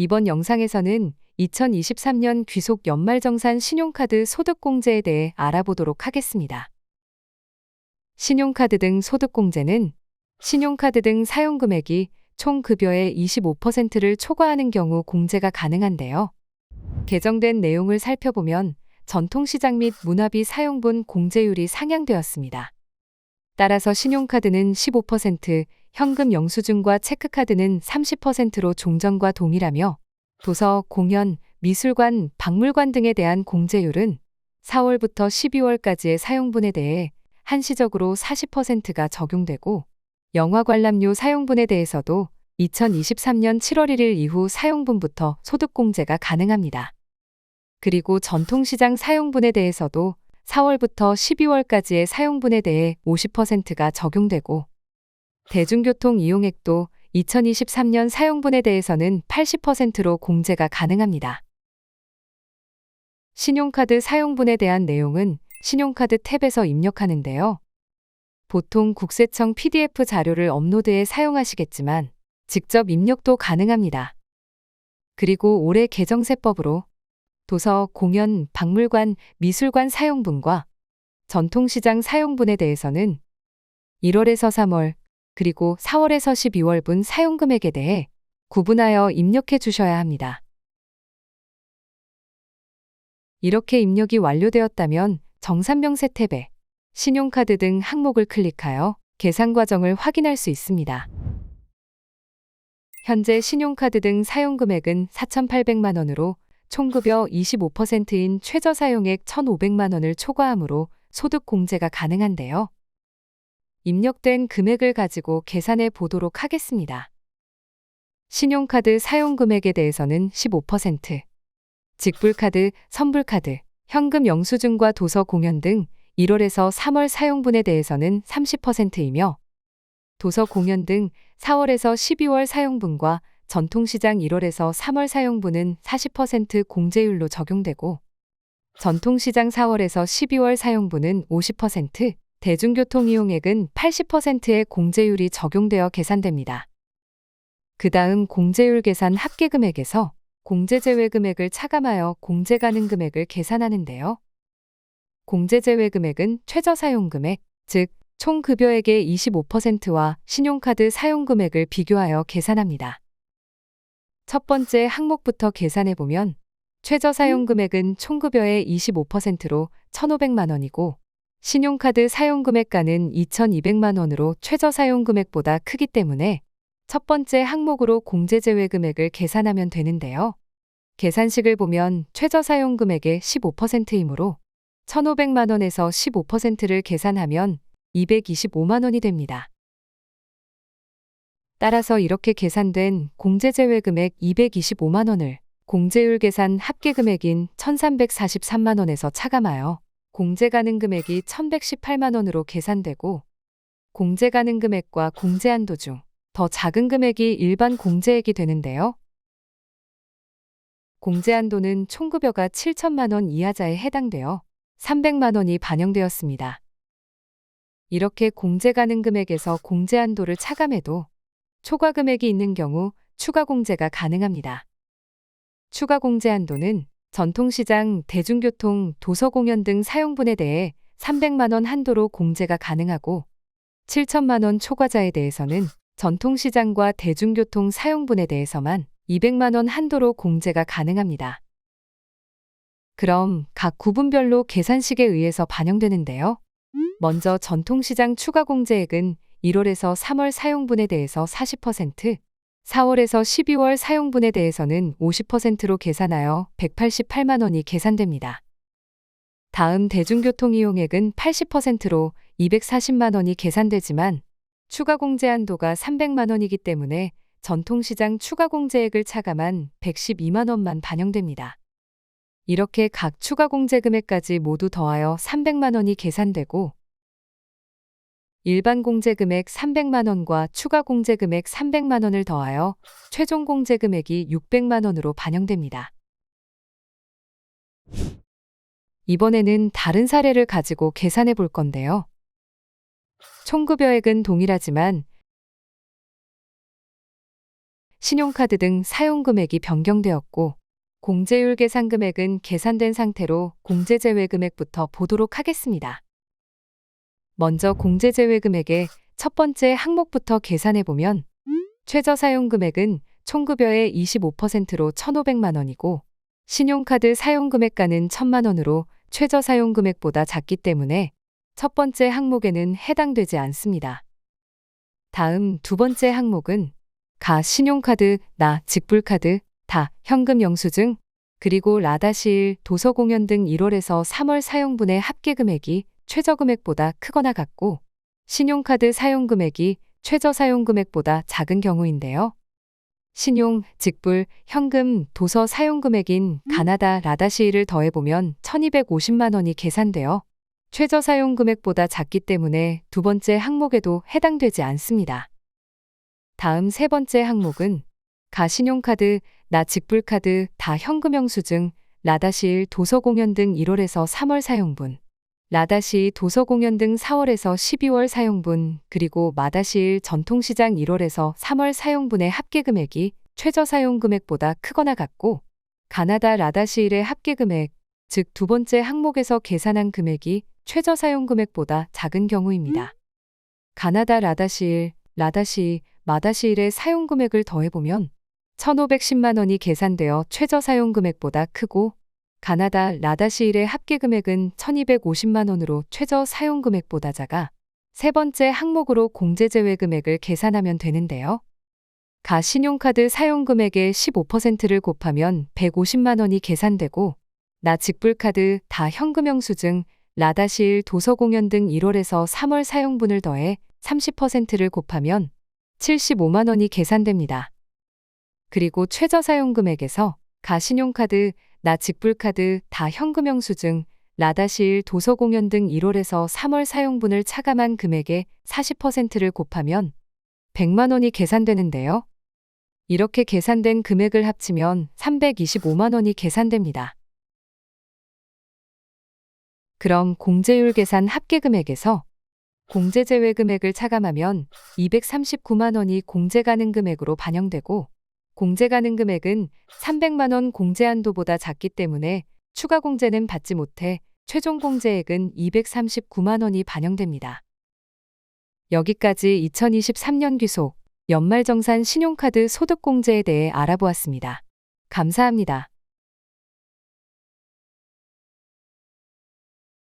이번 영상에서는 2023년 귀속 연말정산 신용카드 소득공제에 대해 알아보도록 하겠습니다. 신용카드 등 소득공제는 신용카드 등 사용금액이 총 급여의 25%를 초과하는 경우 공제가 가능한데요. 개정된 내용을 살펴보면 전통시장 및 문화비 사용분 공제율이 상향되었습니다. 따라서 신용카드는 15%, 현금 영수증과 체크카드는 30%로 종전과 동일하며 도서, 공연, 미술관, 박물관 등에 대한 공제율은 4월부터 12월까지의 사용분에 대해 한시적으로 40%가 적용되고 영화 관람료 사용분에 대해서도 2023년 7월 1일 이후 사용분부터 소득공제가 가능합니다. 그리고 전통시장 사용분에 대해서도 4월부터 12월까지의 사용분에 대해 50%가 적용되고 대중교통 이용액도 2023년 사용분에 대해서는 80%로 공제가 가능합니다. 신용카드 사용분에 대한 내용은 신용카드 탭에서 입력하는데요. 보통 국세청 PDF 자료를 업로드해 사용하시겠지만 직접 입력도 가능합니다. 그리고 올해 개정세법으로 도서, 공연, 박물관, 미술관 사용분과 전통시장 사용분에 대해서는 1월에서 3월, 그리고 4월에서 12월분 사용금액에 대해 구분하여 입력해 주셔야 합니다. 이렇게 입력이 완료되었다면 정산명세 탭에 신용카드 등 항목을 클릭하여 계산 과정을 확인할 수 있습니다. 현재 신용카드 등 사용금액은 4,800만 원으로 총급여 25%인 최저사용액 1,500만 원을 초과하므로 소득공제가 가능한데요. 입력된 금액을 가지고 계산해 보도록 하겠습니다. 신용카드 사용금액에 대해서는 15%, 직불카드, 선불카드, 현금 영수증과 도서 공연 등 1월에서 3월 사용분에 대해서는 30%이며 도서 공연 등 4월에서 12월 사용분과 전통시장 1월에서 3월 사용분은 40% 공제율로 적용되고 전통시장 4월에서 12월 사용분은 50%, 대중교통 이용액은 80%의 공제율이 적용되어 계산됩니다. 그 다음 공제율 계산 합계금액에서 공제제외 금액을 차감하여 공제가능 금액을 계산하는데요. 공제제외 금액은 최저사용금액, 즉 총 급여액의 25%와 신용카드 사용금액을 비교하여 계산합니다. 첫 번째 항목부터 계산해보면 최저사용금액은 총급여의 25%로 1,500만 원이고 신용카드 사용금액가는 2,200만 원으로 최저사용금액보다 크기 때문에 첫 번째 항목으로 공제제외 금액을 계산하면 되는데요. 계산식을 보면 최저사용금액의 15%이므로 1,500만 원에서 15%를 계산하면 225만 원이 됩니다. 따라서 이렇게 계산된 공제제외 금액 225만 원을 공제율 계산 합계금액인 1,343만 원에서 차감하여 공제가능 금액이 1,118만 원으로 계산되고 공제가능 금액과 공제한도 중 더 작은 금액이 일반 공제액이 되는데요. 공제한도는 총급여가 7천만 원 이하자에 해당되어 300만 원이 반영되었습니다. 이렇게 공제가능 금액에서 공제한도를 차감해도 초과 금액이 있는 경우 추가 공제가 가능합니다. 추가 공제 한도는 전통시장, 대중교통, 도서공연 등 사용분에 대해 300만 원 한도로 공제가 가능하고 7천만 원 초과자에 대해서는 전통시장과 대중교통 사용분에 대해서만 200만 원 한도로 공제가 가능합니다. 그럼 각 구분별로 계산식에 의해서 반영되는데요. 먼저 전통시장 추가 공제액은 1월에서 3월 사용분에 대해서 40%, 4월에서 12월 사용분에 대해서는 50%로 계산하여 188만 원이 계산됩니다. 다음 대중교통 이용액은 80%로 240만 원이 계산되지만 추가 공제 한도가 300만 원이기 때문에 전통시장 추가 공제액을 차감한 112만 원만 반영됩니다. 이렇게 각 추가 공제 금액까지 모두 더하여 300만 원이 계산되고 일반 공제 금액 300만 원과 추가 공제 금액 300만 원을 더하여 최종 공제 금액이 600만 원으로 반영됩니다. 이번에는 다른 사례를 가지고 계산해 볼 건데요. 총급여액은 동일하지만 신용카드 등 사용 금액이 변경되었고 공제율 계산 금액은 계산된 상태로 공제 제외 금액부터 보도록 하겠습니다. 먼저 공제 제외 금액의 첫 번째 항목부터 계산해 보면 최저 사용 금액은 총급여의 25%로 1,500만 원이고 신용카드 사용 금액가는 1,000만 원으로 최저 사용 금액보다 작기 때문에 첫 번째 항목에는 해당되지 않습니다. 다음 두 번째 항목은 가 신용카드, 나 직불카드, 다 현금 영수증, 그리고 라다시일, 도서공연 등 1월에서 3월 사용분의 합계 금액이 최저 금액보다 크거나 같고 신용카드 사용 금액이 최저 사용 금액보다 작은 경우인데요. 신용, 직불, 현금, 도서 사용 금액인 가나다 라다시일을 더해보면 1,250만 원이 계산되어 최저 사용 금액보다 작기 때문에 두 번째 항목에도 해당되지 않습니다. 다음 세 번째 항목은 가 신용카드, 나 직불카드, 다 현금 영수증, 라다시일, 도서공연 등 1월에서 3월 사용분, 라다시 도서공연 등 4월에서 12월 사용분, 그리고 마다시일 전통시장 1월에서 3월 사용분의 합계 금액이 최저 사용 금액보다 크거나 같고 가나다 라다시일의 합계 금액, 즉 두 번째 항목에서 계산한 금액이 최저 사용 금액보다 작은 경우입니다. 가나다 라다시일, 라다시, 마다시일의 사용 금액을 더해보면 1,510만 원이 계산되어 최저 사용 금액보다 크고 가나다 라다시일의 합계 금액은 1,250만 원으로 최저 사용 금액보다 작아 세 번째 항목으로 공제 제외 금액을 계산하면 되는데요. 가 신용카드 사용 금액의 15%를 곱하면 150만 원이 계산되고 나 직불카드, 다 현금 영수증, 라다시일, 도서공연 등 1월에서 3월 사용분을 더해 30%를 곱하면 75만 원이 계산됩니다. 그리고 최저 사용 금액에서 가 신용카드, 나 직불카드, 다 현금 영수증, 라다시일, 도서공연 등 1월에서 3월 사용분을 차감한 금액의 40%를 곱하면 100만 원이 계산되는데요. 이렇게 계산된 금액을 합치면 325만 원이 계산됩니다. 그럼 공제율 계산 합계 금액에서 공제 제외 금액을 차감하면 239만 원이 공제 가능 금액으로 반영되고 공제 가능 금액은 300만 원 공제 한도보다 작기 때문에 추가 공제는 받지 못해 최종 공제액은 239만 원이 반영됩니다. 여기까지 2023년 귀속 연말정산 신용카드 소득공제에 대해 알아보았습니다. 감사합니다.